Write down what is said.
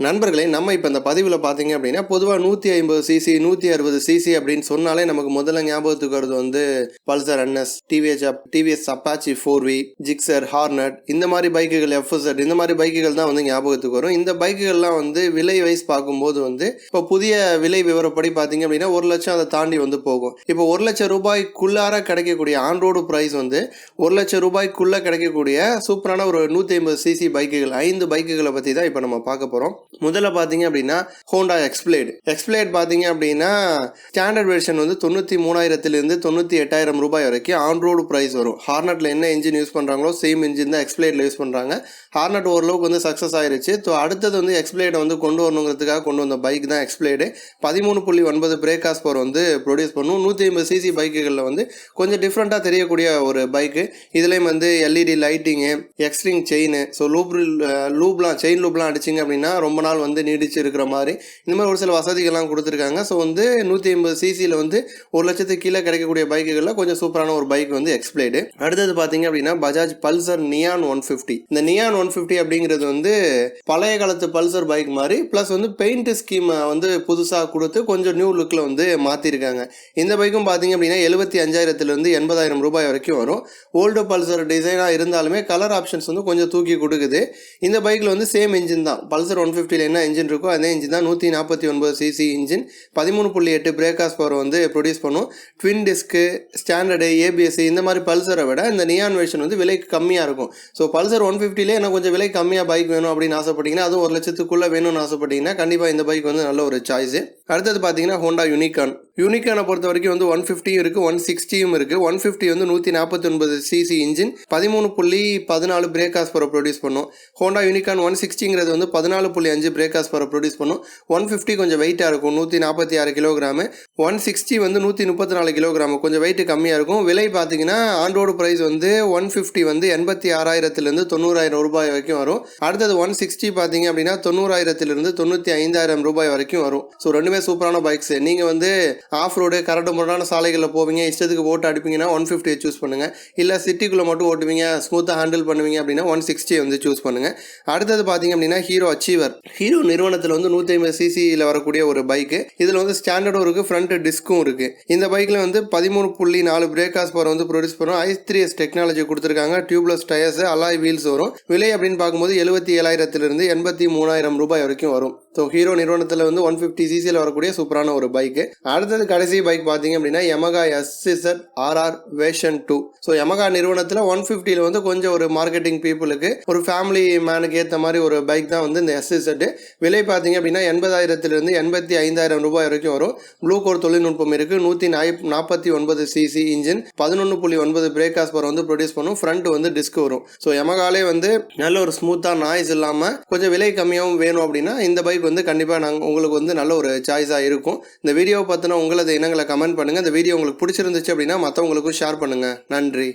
நண்பர்களே, நம்ம இப்போ இந்த பதிவில் பார்த்தீங்க அப்படின்னா பொதுவாக 150 சிசி 160 சிசி அப்படின்னு சொன்னாலே நமக்கு முதல்ல ஞாபகத்துக்கு வருது வந்து Pulsar NS, TVS Apache 4V, Gixxer, hornet, இந்த மாதிரி பைக்குகள், FZ, இந்த மாதிரி பைக்குகள் தான் வந்து ஞாபகத்துக்கு வரும். இந்த பைக்குகள்லாம் வந்து விலை வைஸ் பார்க்கும்போது வந்து இப்போ புதிய விலை விவரப்படி பார்த்தீங்க அப்படின்னா 1 லட்சம் அதை தாண்டி வந்து போகும். இப்போ 1 லட்சம் ரூபாய்க்குள்ளார கிடைக்கக்கூடிய ஆன் ரோடு ப்ரைஸ் வந்து 1 லட்சம் ரூபாய்க்குள்ளே கிடைக்கக்கூடிய சூப்பரான ஒரு 150 சிசி பைக்குகள் 5 பைக்குகளை பற்றி தான் இப்போ நம்ம பார்க்க போகிறோம். முதல்ல பார்த்தீங்க அப்படின்னா ஹோண்டா எக்ஸ்பிளேட் பார்த்தீங்க அப்படின்னா ஸ்டாண்டர்ட் வெர்ஷன் வந்து 93,000 98,000 ரூபாய் வரைக்கும் ஆன் ரோடு ப்ரைஸ் வரும். ஹார்னட்டில் என்ன இன்ஜின் யூஸ் பண்ணுறாங்களோ சேம் இன்ஜின் தான் எக்ஸ்பிளேட்டில் யூஸ் பண்ணுறாங்க. ஹார்னட் ஓரளவுக்கு வந்து சக்ஸஸ் ஆயிருச்சு. ஸோ அடுத்தது வந்து எக்ஸ்பிளேட்டை வந்து கொண்டு வரணுங்கிறதுக்காக கொண்டு வந்த பைக் தான் எக்ஸ்பிளேடு. 13.9 பிரேக் ஹார்ஸ் பவர் வந்து ப்ரொடியூஸ் பண்ணும். 150 சிசி பைக்குகளில் வந்து கொஞ்சம் டிஃப்ரெண்ட்டாக தெரியக்கூடிய ஒரு பைக்கு. இதுலேயும் வந்து LED லைட்டிங்கு, எக்ஸ்ட்ரிங் செயின், ஸோ செயின் லூப்லாம் அடிச்சிங்க அப்படின்னா ரொம்ப நாள் வந்து நீடிச்சு இருக்கிற மாதிரி இந்த மாதிரி ஒரு சில வசதிகள்லாம் கொடுத்துருக்காங்க. ஸோ வந்து 150 சிசியில் வந்து 1 லட்சத்துக்கு கீழே கிடைக்கக்கூடிய பைக்குகளில் கொஞ்சம் சூப்பரான ஒரு பைக் வந்து எக்ஸ்பிளேடு. அடுத்தது பார்த்தீங்க அப்படின்னா பஜாஜ் பல்சர் நியான் 150. இந்த நியான் 150 அப்படிங்கிறது வந்து பழைய காலத்து பல்சர் பைக் மாதிரி ப்ளஸ் வந்து பெயிண்ட் ஸ்கீம் வந்து புதுசாக கொடுத்து கொஞ்சம் நியூ லுக்கில் வந்து மாற்றிருக்காங்க. இந்த பைக்கும் பார்த்தீங்க அப்படின்னா 75,000 80,000 ரூபாய் வரைக்கும் வரும். ஓல்டு பல்சர் டிசைனாக இருந்தாலுமே கலர் ஆப்ஷன்ஸ் வந்து கொஞ்சம் தூக்கி கொடுக்குது. இந்த பைக்கில் வந்து சேம் இன்ஜின் தான். பல்சர் 150 என்ன இன்ஜின் இருக்கோ அதே இன்ஜின் தான். 149 CC engine, 13.8 break horse power வந்து ப்ரொடியூஸ் பண்ணும். ட்வின் டிஸ்க்கு, ஸ்டாண்டர்டு, ABS இந்த மாதிரி பல்சரை விட இந்த நியான் வெர்ஷன் வந்து விலை கம்மியாக இருக்கும். ஸோ பல்சர் 150லே எனக்கு கொஞ்சம் விலை கம்மியாக பைக் வேணும் அப்படின்னு ஆசைப்பட்டீங்கன்னா, அதுவும் 1 லட்சத்துக்குள்ளே வேணும்னு ஆசைப்பட்டீங்கன்னா கண்டிப்பாக இந்த பைக் வந்து நல்ல ஒரு சாய்ஸு. அடுத்தது பார்த்தீங்கன்னா ஹோண்டா யூனிகானை பொறுத்த வரைக்கும் வந்து 150 இருக்குது, 160 இருக்குது. 150 வந்து 149 CC engine, 13.14 break horse power produce பண்ணும். ஹோண்டா யூனிகான் 160ங்கிறது வந்து 14.5 பிரேக் ஹார்ஸ் பவர் ப்ரொடியூஸ் பண்ணும். 150 கொஞ்சம் வெயிட்டாக இருக்கும், 146 கிலோகிராமு. 160 வந்து 134 கிலோகிராமு, கொஞ்சம் வெயிட் கம்மியாக இருக்கும். விலை பார்த்தீங்கன்னா ஆன் ரோடு ப்ரைஸ் வந்து 150 வந்து 86,000 90,000 ரூபாய் வரைக்கும் வரும். அடுத்தது 160 பார்த்தீங்க அப்படின்னா 90,000 95,000 ரூபாய் வரைக்கும் வரும். ஸோ ரெண்டுமே சூப்பரான பைக்ஸ். நீங்கள் வந்து ஆஃப் ரோடு கரடு முரடான சாலைகளில் போவீங்க, இஷ்டத்துக்கு ஓட்டு அடிப்பீங்கன்னா 150 சூஸ் பண்ணுங்கள். இல்லை சிட்டிக்குள்ளே மட்டும் ஓட்டுவீங்க, ஸ்மூத்தாக ஹேண்டில் பண்ணுவீங்க அப்படின்னா 160 வந்து சூஸ் பண்ணுங்கள். அடுத்தது பார்த்தீங்க அப்படின்னா ஹீரோ நிறுவனத்தில் வந்து 150 சிசியில் வரக்கூடிய ஒரு பைக்கு. இதில் வந்து ஸ்டாண்டர்டும் இருக்குது, ஃப்ரண்ட் டிஸ்க்கும் இருக்குது. இந்த பைக்கில் வந்து 13.4 பிரேக் ஹார்ஸ் பவர் வந்து ப்ரொடியூஸ் பண்ணும். i3S டெக்னாலஜி கொடுத்துருக்காங்க. டியூப்லெஸ் டயர்ஸ், அலாய் வீல்ஸ் வரும். விலை அப்படின்னு பார்க்கும்போது 77,000 83,000 ரூபாய் வரைக்கும் வரும். ஸோ ஹீரோ நிறுவனத்தில் வந்து 150 சிசியில் வரக்கூடிய சூப்பரான ஒரு பைக்கு. அடுத்தது கடைசி பைக் பார்த்தீங்க அப்படின்னா Yamaha SZ RR version 2. So Yamaha நிறுவனத்தில் 150ல் வந்து கொஞ்சம் ஒரு மார்க்கெட்டிங் பீப்புளுக்கு, ஒரு ஃபேமிலி மேனுக்கு ஏற்ற மாதிரி ஒரு பைக் தான் வந்து இந்த SZ. விலை பார்த்தீங்க அப்படின்னா 80,000 85,000 ரூபாய் வரைக்கும் வரும். ப்ளூ கோர் தொழில்நுட்பம் இருக்குது. 149 CC engine, 11.9 break horse power வந்து ப்ரொடியூஸ் பண்ணும். ஃப்ரண்ட் வந்து டிஸ்க் வரும். ஸோ Yamahaலே வந்து நல்ல ஒரு ஸ்மூத்தாக நாய்ஸ் இல்லாமல் கொஞ்சம் விலை கம்மியாகவும் வேணும் அப்படின்னா இந்த பைக் வந்து கண்டிப்பாக உங்களுக்கு வந்து நல்ல ஒரு சாய்ஸாக இருக்கும். இந்த வீடியோவை பார்த்தினா உங்களது எண்ணங்களை கமெண்ட் பண்ணுங்கள். இந்த வீடியோ உங்களுக்கு பிடிச்சிருந்துச்சு அப்படின்னா மற்றவங்களுக்கும் ஷேர் பண்ணுங்கள். நன்றி.